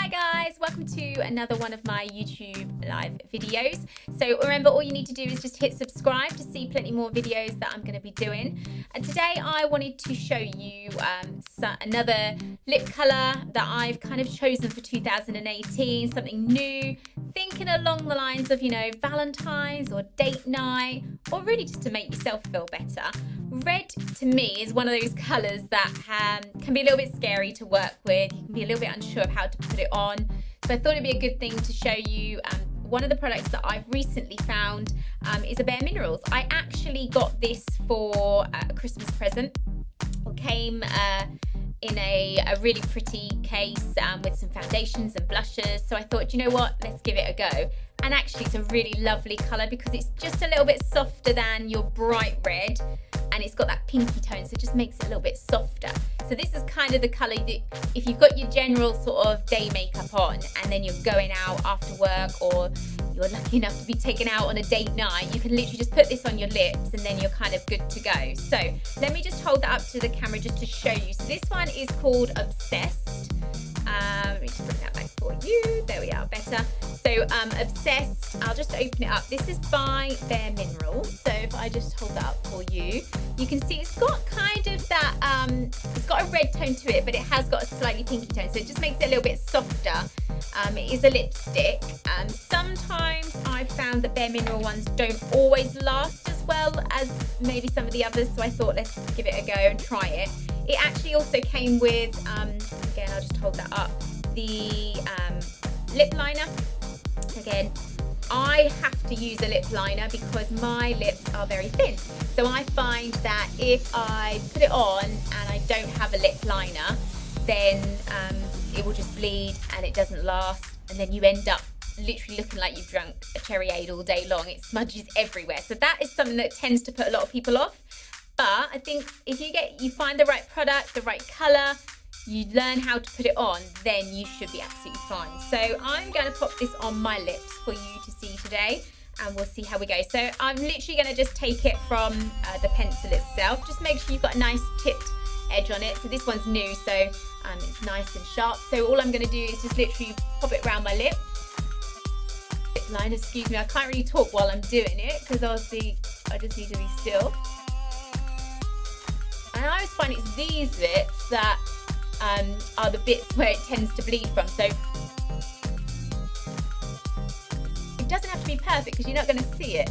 Hi guys, welcome to another one of my YouTube live videos. So remember, all you need to do is just hit subscribe to see plenty more videos that I'm going to be doing. And today I wanted to show you another lip colour that I've kind of chosen for 2018, something new, thinking along the lines of, Valentine's or date night, or really just to make yourself feel better. Red to me is one of those colours that can be a little bit scary to work with. You can be a little bit unsure of how to put it on. So I thought it'd be a good thing to show you. One of the products that I've recently found is a Bare Minerals. I actually got this for a Christmas present. It came in a really pretty case with some foundations and blushes. So I thought, you know what, let's give it a go. And actually it's a really lovely colour because it's just a little bit softer than your bright red. And it's got that pinky tone, so it just makes it a little bit softer. So this is kind of the colour that if you've got your general sort of day makeup on and then you're going out after work, or you're lucky enough to be taken out on a date night, you can literally just put this on your lips and then you're kind of good to go. So let me just hold that up to the camera just to show you. So this one is called Obsessed. Let me just bring that back for you. There we are, better. So Obsessed, I'll just open it up. This is by Bare Minerals. So if I just hold that up for you, you can see it's got kind of that, it's got a red tone to it, but it has got a slightly pinky tone. So it just makes it a little bit softer. It is a lipstick. Sometimes I've found that Bare Mineral ones don't always last as well as maybe some of the others. So I thought, let's give it a go and try it. It actually also came with, again, I'll just hold that up, the lip liner. Again, I have to use a lip liner because my lips are very thin. So I find that if I put it on and I don't have a lip liner, then it will just bleed and it doesn't last. And then you end up literally looking like you've drunk a cherryade all day long. It smudges everywhere. So that is something that tends to put a lot of people off. But I think if you find the right product, the right colour, you learn how to put it on, then you should be absolutely fine. So I'm going to pop this on my lips for you to see today, and we'll see how we go. So I'm literally going to just take it from the pencil itself. Just make sure you've got a nice tipped edge on it. So this one's new, so it's nice and sharp. So all I'm going to do is just literally pop it around my lip. Lip line, excuse me, I can't really talk while I'm doing it because obviously I just need to be still. And I always find it's these bits that are the bits where it tends to bleed from. So it doesn't have to be perfect because you're not going to see it.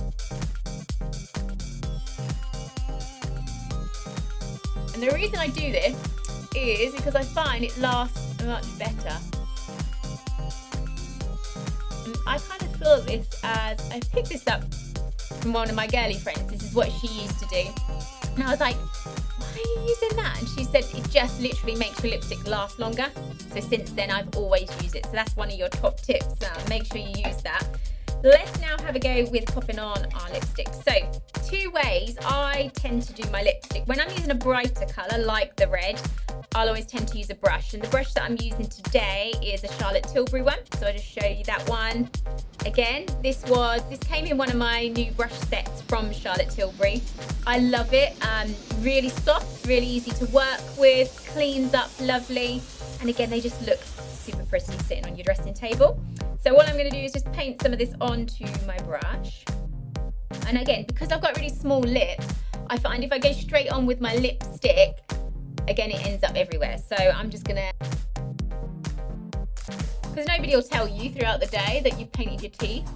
And the reason I do this is because I find it lasts much better. And I kind of feel this as, I picked this up from one of my girly friends. This is what she used to do. And I was like, why are you using that? And she said it just literally makes your lipstick last longer. So since then I've always used it. So that's one of your top tips. Make sure you use that. Let's now have a go with popping on our lipstick. So two ways I tend to do my lipstick. When I'm using a brighter colour like the red, I'll always tend to use a brush. And the brush that I'm using today is a Charlotte Tilbury one. So I'll just show you that one. Again, this came in one of my new brush sets from Charlotte Tilbury. I love it. Really soft, really easy to work with, cleans up lovely. And again, they just look super pretty sitting on your dressing table. So what I'm going to do is just paint some of this onto my brush. And again, because I've got really small lips, I find if I go straight on with my lipstick, again, it ends up everywhere. So I'm just going to, because nobody will tell you throughout the day that you've painted your teeth.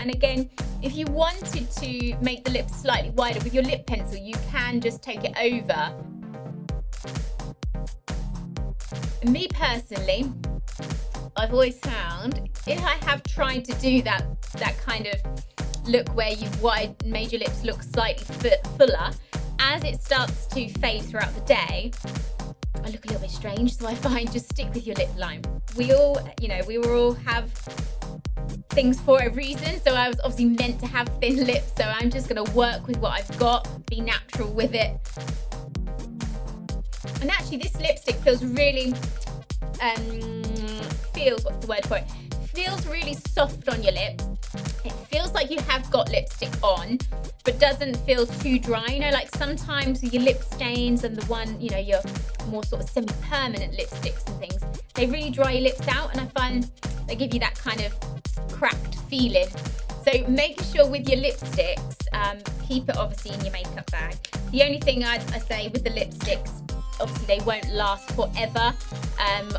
And again, if you wanted to make the lips slightly wider with your lip pencil, you can just take it over. And me personally, I've always found if I have tried to do that kind of look where you've made your lips look slightly fuller, as it starts to fade throughout the day, I look a little bit strange. So I find just stick with your lip line. We all have things for a reason. So I was obviously meant to have thin lips. So I'm just going to work with what I've got, be natural with it. And actually this lipstick feels really, what's the word for it? Feels really soft on your lips. It feels like you have got lipstick on, but doesn't feel too dry. You know, like sometimes your lip stains and the one, you know, your more sort of semi-permanent lipsticks and things, they really dry your lips out, and I find they give you that kind of cracked feeling. So making sure with your lipsticks, keep it obviously in your makeup bag. The only thing I say with the lipsticks, obviously they won't last forever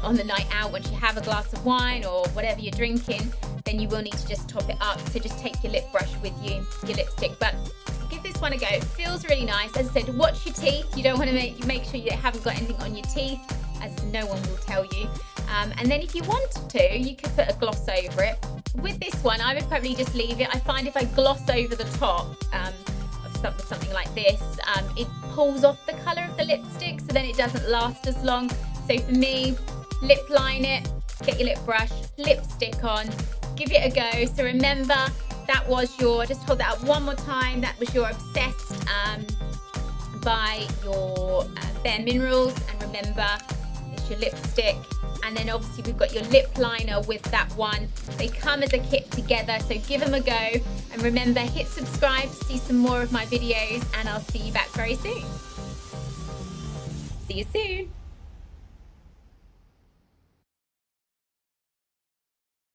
on the night out. Once you have a glass of wine or whatever you're drinking, then you will need to just top it up. So just take your lip brush with you, your lipstick. But give this one a go. It feels really nice. As I said, watch your teeth. You don't want to make sure you haven't got anything on your teeth, as no one will tell you. And then if you wanted to, you could put a gloss over it. With this one, I would probably just leave it. I find if I gloss over the top of something like this, it pulls off the colour of the lipstick, so then it doesn't last as long. So for me, lip line it, get your lip brush, lipstick on, give it a go. So remember, that was your, just hold that up one more time, that was your Obsessed by your Bare Minerals, and remember, it's your lipstick. And then obviously we've got your lip liner with that one. They come as a kit together, so give them a go. And remember, hit subscribe to see some more of my videos, and I'll see you back very soon. See you soon.